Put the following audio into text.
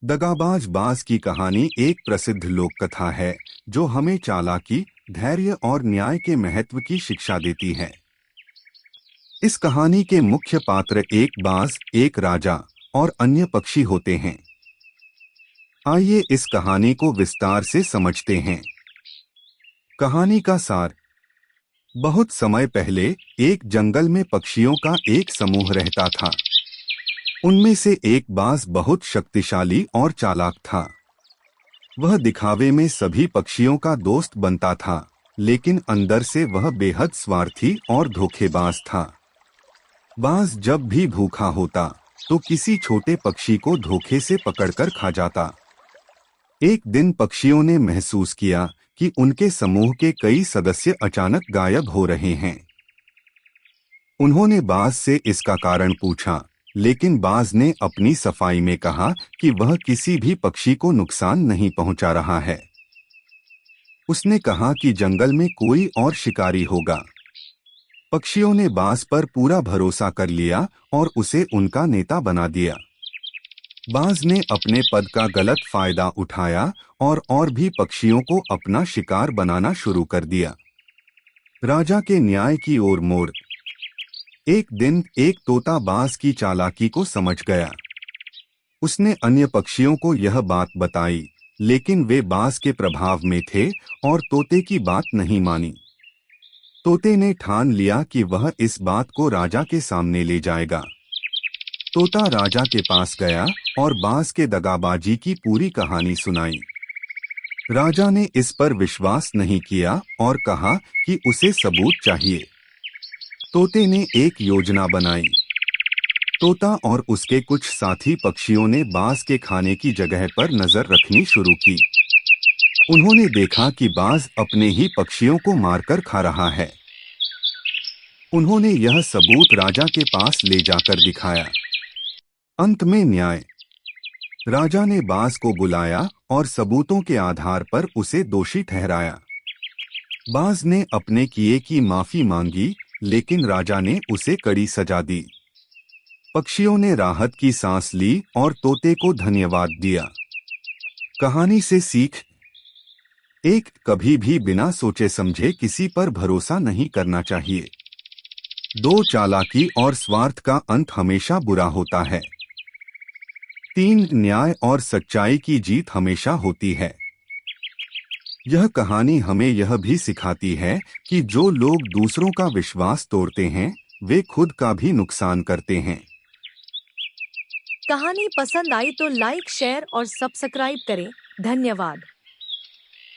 दगाबाज बाज की कहानी एक प्रसिद्ध लोक कथा है जो हमें चालाकी, धैर्य और न्याय के महत्व की शिक्षा देती है। इस कहानी के मुख्य पात्र एक बाज, एक राजा और अन्य पक्षी होते हैं। आइए इस कहानी को विस्तार से समझते हैं। कहानी का सार। बहुत समय पहले एक जंगल में पक्षियों का एक समूह रहता था। उनमें से एक बाज बहुत शक्तिशाली और चालाक था। वह दिखावे में सभी पक्षियों का दोस्त बनता था, लेकिन अंदर से वह बेहद स्वार्थी और धोखेबाज था। बाज जब भी भूखा होता तो किसी छोटे पक्षी को धोखे से पकड़कर खा जाता। एक दिन पक्षियों ने महसूस किया कि उनके समूह के कई सदस्य अचानक गायब हो रहे हैं। उन्होंने बाज से इसका कारण पूछा, लेकिन बाज ने अपनी सफाई में कहा कि वह किसी भी पक्षी को नुकसान नहीं पहुंचा रहा है। उसने कहा कि जंगल में कोई और शिकारी होगा। पक्षियों ने बाज पर पूरा भरोसा कर लिया और उसे उनका नेता बना दिया। बाज ने अपने पद का गलत फायदा उठाया और भी पक्षियों को अपना शिकार बनाना शुरू कर दिया। राजा के न्याय की ओर मोड़। एक दिन एक तोता बाज की चालाकी को समझ गया। उसने अन्य पक्षियों को यह बात बताई, लेकिन वे बाज के प्रभाव में थे और तोते की बात नहीं मानी। तोते ने ठान लिया कि वह इस बात को राजा के सामने ले जाएगा। तोता राजा के पास गया और बाज के दगाबाजी की पूरी कहानी सुनाई। राजा ने इस पर विश्वास नहीं किया और कहा कि उसे सबूत चाहिए। तोते ने एक योजना बनाई। तोता और उसके कुछ साथी पक्षियों ने बाज के खाने की जगह पर नजर रखनी शुरू की। उन्होंने देखा कि बाज अपने ही पक्षियों को मारकर खा रहा है। उन्होंने यह सबूत राजा के पास ले जाकर दिखाया। अंत में न्याय। राजा ने बाज को बुलाया और सबूतों के आधार पर उसे दोषी ठहराया। बाज ने अपने किए की माफी मांगी, लेकिन राजा ने उसे कड़ी सजा दी। पक्षियों ने राहत की सांस ली और तोते को धन्यवाद दिया। कहानी से सीख। एक, कभी भी बिना सोचे समझे किसी पर भरोसा नहीं करना चाहिए। दो, चालाकी और स्वार्थ का अंत हमेशा बुरा होता है। तीन, न्याय और सच्चाई की जीत हमेशा होती है। यह कहानी हमें यह भी सिखाती है कि जो लोग दूसरों का विश्वास तोड़ते हैं, वे खुद का भी नुकसान करते हैं। कहानी पसंद आई तो लाइक, शेयर और सब्सक्राइब करें। धन्यवाद।